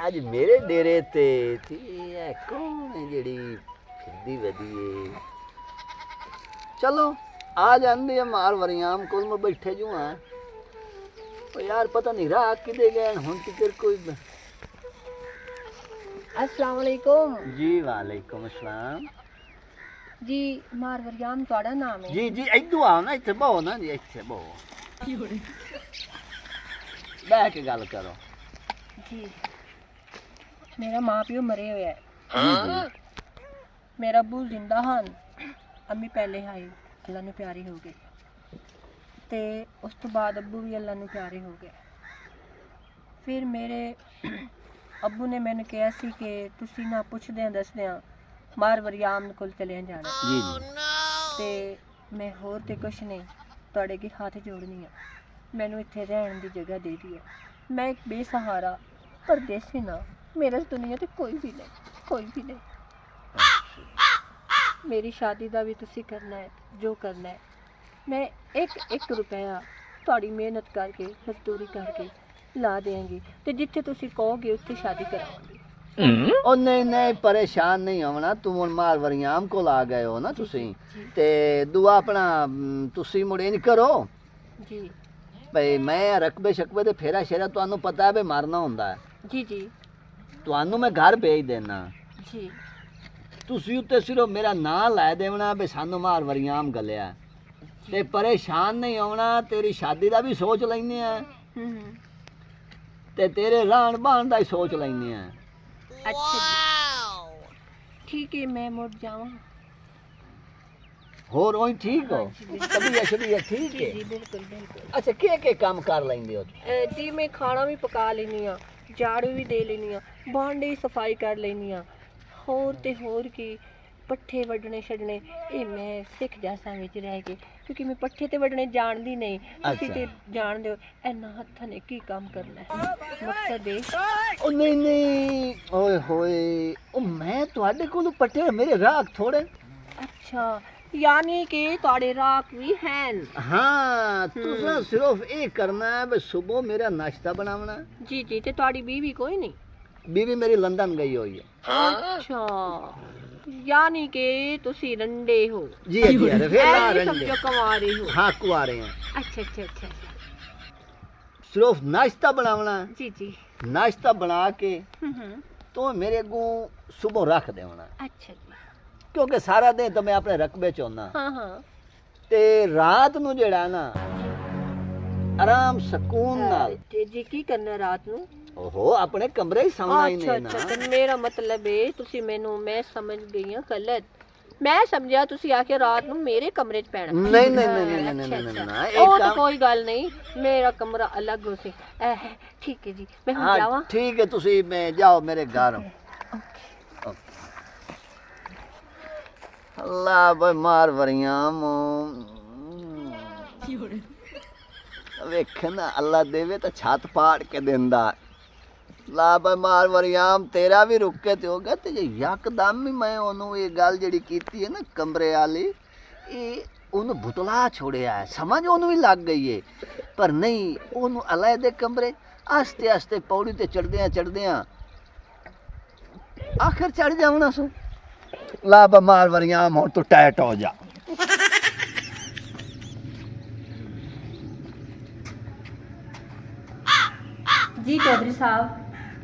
ਅੱਜ ਮੇਰੇ ਡੇਰੇ ਤੇ ਇਹ ਕੌਣ ਹੈ ਜਿਹੜੀ ਫਿਰਦੀ ਵਧੀ ਏ? ਚਲੋ ਆ ਜਾਂਦੇ ਆ ਮਾਰ ਵਰਿਆਮ ਕੋਲ ਮੈਂ ਬੈਠੇ ਜੂ ਹਾਂ। ਉਹ ਯਾਰ ਪਤਾ ਨਹੀਂ ਰਾਹ ਕਿਦੇ ਗਏ ਹੁਣ ਕਿਤੇ ਕੋਈ। अस्सलाम वालेकुम जी वालेकुम अस्सलाम जी। मार वरियाम ਤੁਹਾਡਾ ਨਾਮ ਹੈ? जी जी इधू आओ ना, इतने बहो ना जी, इतने बहो बैठ के गल करो जी। मेरा माँ प्यो मरे हुए है, जी मेरा अबू जिंदा ਹਨ, अम्मी पहले है अल्लाह ਨੂੰ प्यारे हो गए ਤੇ ਉਸ ਤੋਂ ਬਾਅਦ अबू भी अल्लाह ਨੂੰ प्यारे हो गए। फिर मेरे अबू ने मैंने कहा सी कि तुसी ना पुछदे दसदे मार वरियाम कोल चले जाना जी जी ਤੇ ਮੈਂ ਹੋਰ ਤੇ ਕੁਛ ਨਹੀਂ ਤੁਹਾਡੇ ਅੱਗੇ ਹੱਥ ਜੋੜਨੀ ਆ। ਮੈਨੂੰ ਇੱਥੇ ਰਹਿਣ ਦੀ ਜਗ੍ਹਾ ਦੇ ਦਿਓ। ਮੈਂ ਇੱਕ ਬੇਸਹਾਰਾ ਪਰਦੇਸੀ ਨਾ, ਮੇਰਾ ਇਸ ਦੁਨੀਆ ਤੇ ਕੋਈ ਵੀ ਨਹੀਂ, ਕੋਈ ਵੀ ਨਹੀਂ। ਮੇਰੀ ਸ਼ਾਦੀ ਦਾ ਵੀ ਤੁਸੀਂ ਕਰਨਾ ਹੈ, ਜੋ ਕਰਨਾ ਹੈ। ਮੈਂ ਇੱਕ ਰੁਪਇਆ ਤੁਹਾਡੀ ਮਿਹਨਤ ਕਰਕੇ ਮਜ਼ਦੂਰੀ ਕਰਕੇ ਲਾ ਦੇਵਾਂਗੀ ਤੇ ਜਿੱਥੇ ਤੁਸੀਂ ਕਹੋਗੇ ਉੱਥੇ ਸ਼ਾਦੀ ਕਰਾਵਾਂਗੀ। ਉਹ ਨਹੀਂ ਨਹੀਂ ਪਰੇਸ਼ਾਨ ਨਹੀਂ ਹੋਣਾ। ਤੂੰ ਹੁਣ ਮਾਰ ਵਰਿਆਮ ਕੋਲ ਆ ਗਏ ਹੋ ਨਾ ਤੁਸੀਂ, ਤੇ ਦੁਆ ਆਪਣਾ ਤੁਸੀਂ ਮੁੜੇ ਨਹੀਂ ਕਰੋ ਜੀ ਭਈ ਮੈਂ ਰਕਬੇ ਸ਼ਕਬੇ ਤੇ ਫੇਰਾ ਸ਼ੇਰਾ ਤੁਹਾਨੂੰ ਪਤਾ ਹੈ ਵੀ ਮਾਰਨਾ ਹੁੰਦਾ ਹੈ। ਜੀ ਜੀ ਤੁਹਾਨੂੰ ਮੈਂ ਘਰ ਭੇਜ ਦੇਣਾ, ਜੀ। ਤੁਸੀਂ ਉੱਤੇ ਸਿਰਫ ਮੇਰਾ ਨਾਂ ਲੈ ਦੇਵਣਾ ਵੀ ਸਾਨੂੰ ਮਾਰ ਵਰਿਆਮ ਗਲਿਆ, ਤੇ ਪਰੇਸ਼ਾਨ ਨਹੀਂ ਹੋਣਾ। ਤੇਰੀ ਸ਼ਾਦੀ ਦਾ ਵੀ ਸੋਚ ਲੈਂਦੇ ਆ ਤੇ ਤੇਰੇ ਰਹਿਣ ਬਹਿਣ ਦਾ ਹੀ ਸੋਚ ਲੈਂਦੇ ਆ। अच्छा जी, ठीक है, मैं मुड़ जाऊँ। ਹੋਰ ਉਹੀ ਠੀਕ ਹੋ? ਤਬੀਅਤ ਸ਼ਬੀਅਤ ਠੀਕ जी ਹੈ? जी बिल्कुल बिल्कुल। ਅੱਛਾ ਕੀ ਕੰਮ ਕਰ ਲੈਂਦੇ ਹੋ? जी मैं खाना भी पका लेनी हाँ, झाड़ू भी दे लेनी हाँ, भांडे भी सफाई कर लेनी हाँ। होर ते होर की पट्ठे वड्डने छड्डने ये मैं सिख जासा विच रह के, क्योंकि मैं पट्ठे ते वड्डने जानदी नहीं। तुसीं ते जाणदे हो इन्ना हत्थां ने की काम करना है। मकसद है ਉਹ ਨਹੀਂ ਨਹੀਂ ਓਏ ਹੋਏ, ਉਹ ਮੈਂ ਤੁਹਾਡੇ ਕੋਲੋਂ ਪੱਟੇ ਮੇਰੇ ਰਾਗ ਥੋੜੇ। अच्छा, यानी कि तुहाडे राख भी हैं? हाँ तुसा सिर्फ ये करना है भी सुबह मेरा नाश्ता बनावना। जी जी। ते तुहाडी बीवी कोई नहीं? बीवी मेरी लंदन गई हुई है। अच्छा, यानी कि तुसी रंडे हो? जी जी अरे फिर ला रंडे। समझो कुंवारे हो? हाँ कुआरे हैं। अच्छा अच्छा अच्छा अच्छा। सिर्फ नाश्ता बनावना। जी जी। नाश्ता बना के हम्म। तो मेरे को सुबह रख देवना, अच्छा जी। क्योंकि सारा दिन तो मैं अपने रकबे च होना। हाँ हाँ। ते रात नू जेड़ा ना आराम सकून नाल जी की करना रात नू? ओहो अपने कमरे ही सोना ही अच्छा नहीं अच्छा। ना। ते मेरा मतलब है तुसी मैनू, मैं समझ गई हां गलत। मैं समझा तुसी आके रात नू मेरे कमरे च पैना। नहीं नहीं नहीं नहीं नहीं अच्छा, नहीं अच्छा। नहीं ओ एक तो काम। कोई गल नहीं, मेरा कमरा अलग हो से। ठीक है जी, मैं हुण हाँ जावां? ठीक है, तुसी मैं जाओ मेरे घर। अल्लाह भाई मार वरियाम वेख ना, अल्लाह देवे तो छत पाड़ के देंदा। ला भाई मार वरियाम तेरा भी रुके ते हो गया ते जे यकदम ही मैं ओनू ये गल जेड़ी कीती है ना कमरे वाली, ये ओनू भुतला छोड़िया है। समझ ओनू ही लग गई है, पर नहीं ओनू अलहदे कमरे आस्ते आस्ते पौड़ी ते चढ़दियां आखिर चढ़ जावना सो। ला मार वरियाम हो तो टाइट हो जा। जी चौधरी साहब,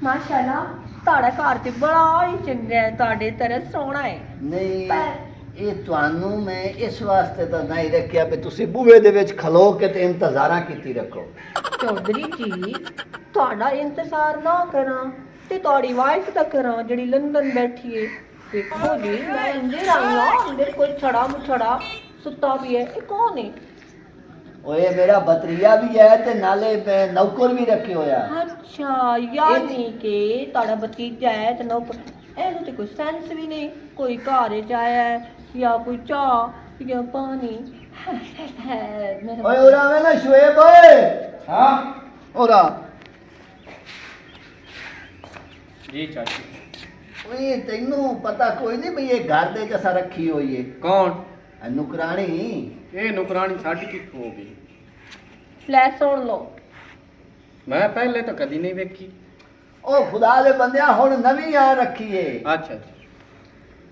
माशाल्लाह ਤੁਹਾਡਾ ਘਰ ਤੇ ਬੜਾ ਹੀ ਚੰਗਾ ਹੈ, ਤੁਹਾਡੇ ਤਰ੍ਹਾਂ ਸੋਹਣਾ ਹੈ। ਨਹੀਂ ਇਹ ਤੁਹਾਨੂੰ ਮੈਂ ਇਸ ਵਾਸਤੇ ਤਾਂ ਨਹੀਂ ਰੱਖਿਆ ਵੀ ਤੁਸੀਂ ਬੂਹੇ ਦੇ ਵਿੱਚ ਖਲੋ ਕੇ ਤੇ ਇੰਤਜ਼ਾਰਾਂ ਕੀਤੀ ਰੱਖੋ। ਚੌਧਰੀ ਜੀ ਤੁਹਾਡਾ ਇੰਤਜ਼ਾਰ ਨਾ ਕਰਾਂ ਤੇ ਤੁਹਾਡੀ ਵਾਈਫ ਤਾਂ ਕਰਾਂ ਜਿਹੜੀ ਲੰਡਨ ਬੈਠੀ ਹੈ। ਦੇਖੋ ਜੀ ਮੈਂ ਅੰਦਰ ਆਇਆ, ਅੰਦਰ ਕੋਈ ਛੜਾ ਮੁਛੜਾ ਸੁੱਤਾ ਵੀ ਹੈ। ਇਹ ਕੌਣ ਹੈ? ओए मेरा भतरिया भी है ते नाले मैं नौकर भी रखे होया। अच्छा, यानी कि ਤੁਹਾਡਾ ਭਤੀਜਾ ਹੈ ਤੇ ਨੌਕਰ। ਇਹਨੂੰ ਤੇ ਕੋਈ ਸੈਂਸ ਵੀ ਨਹੀਂ, ਕੋਈ ਘਰ ਚ ਆਇਆ ਹੈ ਜਾਂ ਕੋਈ ਚਾਹ ਜਾਂ ਪਾਣੀ। ओए ओरा में ना शुएब ओए। हां ओरा जी चाची। ओए तैनू पता कोई नहीं भई ये घर दे जैसा रखी हुई है? कौन? नुकरानी। ये नौकरानी साड़ी कित्थों हो गई? ਲੈ ਸੁਣ ਲਓ, मैं पहले तो कदी नहीं वेखी। ਉਹ ਖੁਦਾ ਦੇ ਬੰਦਿਆ ਹੁਣ ਨਵੀਂ ਆ ਰੱਖੀਏ ਅੱਛਾ ਅੱਛਾ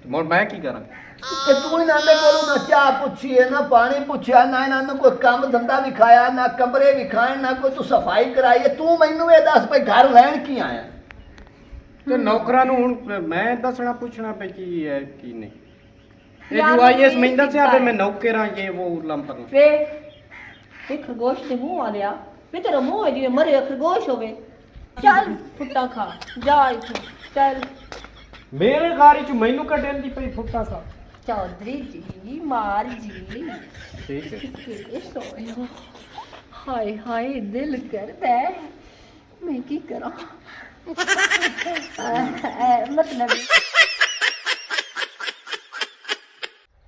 ਤੇ ਹੁਣ ਮੈਂ ਕੀ ਕਰਾਂ ਕਿ ਤੂੰ ਇਹਨਾਂ ਦੇ ਕੋਲੋਂ ਨਾ ਚਾਹ ਪੁੱਛੀਏ ਨਾ ਪਾਣੀ ਪੁੱਛਿਆ ਨਾ ਇਹਨਾਂ ਨੂੰ ਕੋਈ ਕੰਮ ਧੰਦਾ ਵਿਖਾਇਆ ਨਾ ਕਮਰੇ ਵਿਖਾਏ ਨਾ ਕੋਈ ਤੂੰ ਸਫਾਈ ਕਰਾਈਏ ਤੂੰ ਮੈਨੂੰ ਇਹ ਦੱਸ ਭਈ ਘਰ ਲੈਣ ਕੀ ਆਇਆ ਤੇ ਨੌਕਰਾਂ ਨੂੰ ਹੁਣ ਮੈਂ ਦੱਸਣਾ ਪੁੱਛਣਾ ਪਈ ਕੀ ਹੈ ਕੀ ਨਹੀਂ ਇਹ ਯਾਰ, ਜੋ ਆਈਐਸ ਇਹ ਮੈਂ ਦੱਸਿਆ ਸਿੱਧਾ ਤੇ ਹੈ। ਮੈਂ ਨੌਕਰਾਂ ਇਹ ਉਹ ਲੰਪਰ ਵੇ ਇਹ ਖਰਗੋਸ਼ ਦੇ ਮੂੰਹ ਆ ਲਿਆ ਵੇ ਤੇਰਾ ਮੂੰਹ ਹੈ ਜਿਵੇਂ ਮਰੇ ਖਰਗੋਸ਼ ਹੋਵੇ ਚੱਲ ਫੁੱਟਾ ਖਾ ਜਾ ਇੱਥੋਂ ਚੱਲ ਮੇਰੇ ਘਰ ਚ ਮੈਨੂੰ ਕੱਢਣ ਦੀ ਪਈ ਫੁੱਟਾ ਸਾ ਚੌਧਰੀ ਜੀ ਮਾਰ ਜੀ ਠੀਕ ਹੈ ਕਿਹੜੇ ਸੋਏ ਹੋ ਹਾਏ ਹਾਏ ਦਿਲ ਕਰਦਾ ਹੈ ਮੈਂ ਕੀ ਕਰਾਂ मतलब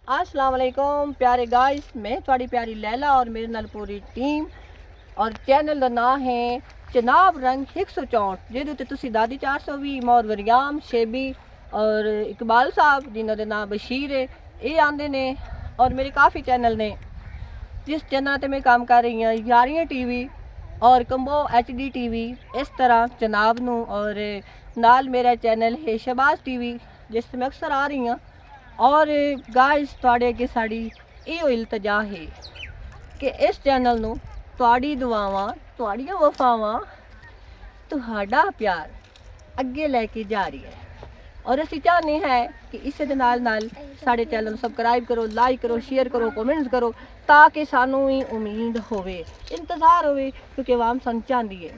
अस्सलाम वालेकुम प्यारे गाइस मैं थोड़ी प्यारी लैला और मेरे नाल पूरी टीम और चैनल का नाम है जनाब रंग 164 ਜਿਹਦੇ ਉੱਤੇ ਤੁਸੀਂ ਦਾਦੀ 420 ਮੌਰ ਵਰਿਆਮ ਸ਼ੇਬੀ और इकबाल साहब जिन्हों ਦੇ ਨਾਮ ਬਸ਼ੀਰ ਹੈ ਇਹ ਆਂਦੇ ਨੇ और मेरे काफ़ी चैनल ने जिस चैनल ਤੇ मैं काम कर रही हूँ यारियां टीवी और कंबो HD TV इस तरह जनाब नू और नाल मेरा चैनल है शहबाज TV जिस मैं अक्सर आ रही हूँ और गाइस तुहाडे अगे साड़ी इहो इल्तजा है कि इस चैनल नू तुहाडी दुआवां तुहाडियां वफावां तुहाडा प्यार अगे लैके जा रही है और असीं चाहते हैं कि इस दे नाल नाल साडे चैनल नू सबसक्राइब करो लाइक करो शेयर करो कमेंट्स करो ताकि सानू ही उम्मीद होवे इंतज़ार होवे क्योंकि आवाम सन चाहती है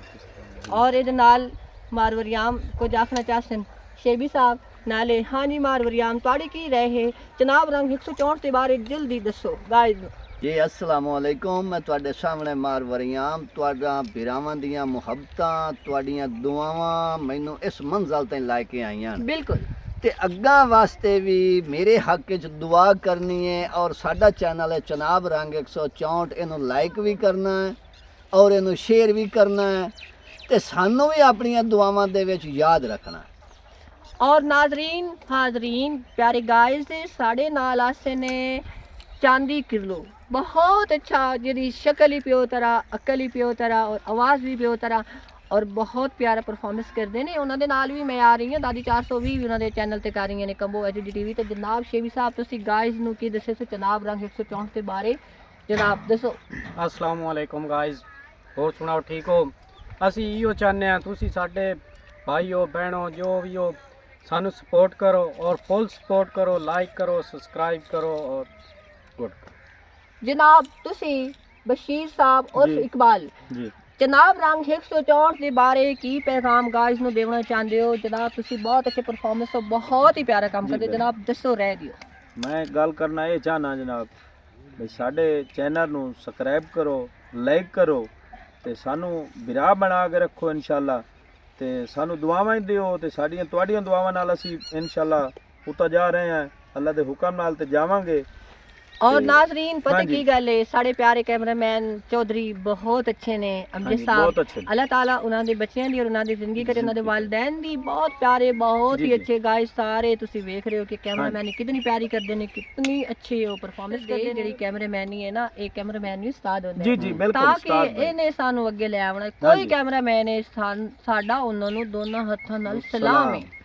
और ये नाल मारवरियाम कुछ आखना चाहते शेबी साहब नाले हाँ जी मारवरियाम तुहाड़ी की राय है जनाब रंग 164 के बारे जल्दी दसो गाइस ਜੀ ਅਸਲਾਮੁ ਅਲੈਕੁਮ ਮੈਂ ਤੁਹਾਡੇ ਸਾਹਮਣੇ ਮਾਰ ਵਰਿਆਮ ਤੁਹਾਡਾ ਭਰਾਵਾਂ ਦੀਆਂ ਮੁਹੱਬਤਾਂ ਤੁਹਾਡੀਆਂ ਦੁਆਵਾਂ ਮੈਨੂੰ ਇਸ ਮੰਜ਼ਲ ਤੇ ਲੈ ਕੇ ਆਈਆਂ बिल्कुल ਤੇ ਅੱਗਾ ਵਾਸਤੇ ਵੀ ਮੇਰੇ ਹੱਕ ਵਿੱਚ ਦੁਆ ਕਰਨੀ ਹੈ ਔਰ ਸਾਡਾ ਚੈਨਲ ਹੈ ਜਨਾਬ ਰੰਗ 164 ਇਹਨੂੰ ਲਾਈਕ ਵੀ ਕਰਨਾ ਹੈ ਔਰ ਇਹਨੂੰ ਸ਼ੇਅਰ ਵੀ ਕਰਨਾ ਹੈ ਤੇ ਸਾਨੂੰ ਵੀ ਆਪਣੀਆਂ ਦੁਆਵਾਂ ਦੇ ਵਿੱਚ ਯਾਦ ਰੱਖਣਾ ਹੈ और नाजरीन हाजरीन प्यारे गाइस साढ़े नाल आसे ने चांदी किलो बहुत अच्छा जिहदी शक्ल ही प्यो तरह अकल ही प्यो तरह और आवाज़ भी प्यो तरह और बहुत प्यारा परफॉर्मेंस करते हैं उन्होंने नाल भी मैं आ रही हूँ दादी 420 भी उन्होंने चैनल ते कर रही ने कंबो HD TV ते जनाब शेबी साहब तुसी गाइस नू की दसे सो जनाब रंग 164 के बारे जनाब दसो अस्सलाम वालेकुम गाइस ਹੋਰ ਸੁਣਾਓ ਠੀਕ ਹੋ ਅਸੀਂ ਇਹੋ ਚਾਹੁੰਦੇ ਹਾਂ ਤੁਸੀਂ ਸਾਡੇ ਭਾਈਓ ਭੈਣੋ ਜੋ ਵੀ ਹੋ ਸਾਨੂੰ ਸਪੋਰਟ ਕਰੋ ਔਰ ਫੁੱਲ ਸਪੋਰਟ ਕਰੋ ਲਾਈਕ ਕਰੋ ਸਬਸਕ੍ਰਾइब करो और गुड जनाब तुसी बशीर साहब और जी। इकबाल जी जनाब रंग 164 के बारे की पैगाम गाइस नू देना चाहते हो जनाब तुसी बहुत अच्छे परफॉर्मेंस हो बहुत ही प्यारा काम जी करते हो बिल्कुल। जनाब दसो रह दियो ਮੈਂ ਗੱਲ ਕਰਨਾ ਇਹ ਚਾਹਨਾ ਜਨਾਬ ਵੀ ਸਾਡੇ ਚੈਨਲ ਨੂੰ ਸਬਸਕ੍ਰਾਈਬ ਕਰੋ ਲਾਈਕ ਕਰੋ ਤੇ ਸਾਨੂੰ ਬਿਰਾ ਬਣਾ ਕੇ ਰੱਖੋ ਇਨਸ਼ਾਅੱਲਾ ਤੇ ਸਾਨੂੰ ਦੁਆਵਾਂ ਦਿਓ ਤੇ ਸਾਡੀਆਂ ਤੁਹਾਡੀਆਂ ਦੁਆਵਾਂ ਨਾਲ ਅਸੀਂ ਇਨਸ਼ਾਅੱਲਾ ਉੱਤੇ ਜਾ ਰਹੇ ਹਾਂ ਅੱਲਾ ਦੇ ਹੁਕਮ ਨਾਲ ਤੇ ਜਾਵਾਂਗੇ और ਤੇ- नाजरीन पता हाँ जी। की गल है साढ़े प्यारे कैमरामैन चौधरी बहुत अच्छे ने अमजद हाँ जी, साहब बहुत अच्छे ने। अल्लाह ताला उन्होंने दे बच्चों दी और उन्होंने दी जिंदगी करे उन्होंने वालिदैन दी बहुत प्यारे बहुत जी, ही जी। अच्छे गाइस सारे तुसी देख रहे हो कि हाँ कैमरामैन कितनी प्यारी करते ने कितनी अच्छी वो परफॉर्मेंस करते ने जेडी कैमरामैन ही है ना एक कैमरामैन भी उस्ताद होंदे जी जी बिल्कुल ਤਾਂ ਕਿ उस्ताद भाई। ਇਹਨੇ ਸਾਨੂੰ ਅੱਗੇ ਲੈ ਆਉਣਾ हाँ ਕੋਈ जी। ਕੈਮਰਾਮੈਨ ਹੈ ਸਾਡਾ ਉਹਨਾਂ ਨੂੰ ਦੋਨਾਂ ਹੱਥਾਂ ਨਾਲ ਸਲਾਮ सलाम। ਹੈ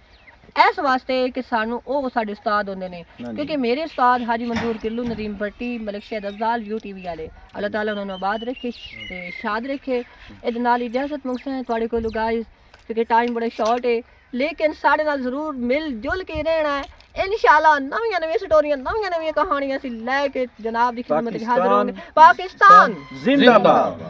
ਇਸ ਵਾਸਤੇ ਕਿ ਸਾਨੂੰ ਉਹ ਸਾਡੇ ਉਸਤਾਦ ਹੁੰਦੇ ਨੇ हाँ जी। ਕਿਉਂਕਿ ਮੇਰੇ ਉਸਤਾਦ ਹਾਜੀ ਮਨਜ਼ੂਰ ਕਿੱਲੂ ਨਦੀਮ ਭੱਟੀ ਮਲਕ ਸ਼ਹਿਦ ਅਫਜ਼ਾਲ ਯੂ ਟੀਵੀ ਵਾਲੇ ਅੱਲਾਹ ਤਾਲਾ ਉਹਨਾਂ ਨੂੰ ਆਬਾਦ ਰੱਖੇ ਤੇ ਸ਼ਾਦ ਰੱਖੇ ਇਹਦੇ ਨਾਲ ਇਜਾਜ਼ਤ ਮੰਗਦੇ ਹਾਂ ਤੁਹਾਡੇ ਕੋਲ ਗਾਇਸ ਕਿਉਂਕਿ ਟਾਈਮ ਬੜਾ ਸ਼ਾਰਟ ਹੈ ਲੇਕਿਨ ਸਾਡੇ ਨਾਲ ਜ਼ਰੂਰ ਮਿਲ ਜੁਲ ਕੇ ਰਹਿਣਾ ਹੈ ਇਨਸ਼ਾਅੱਲਾ ਨਵੀਆਂ ਸਟੋਰੀਆਂ ਨਵੀਆਂ ਕਹਾਣੀਆਂ ਅਸੀਂ ਲੈ ਕੇ ਜਨਾਬ ਦੀ ਖਿਦਮਤ ਵਿੱਚ ਹਾਜ਼ਰ ਹੋਵਾਂਗੇ ਪਾਕਿਸਤਾਨ जिंदाबाद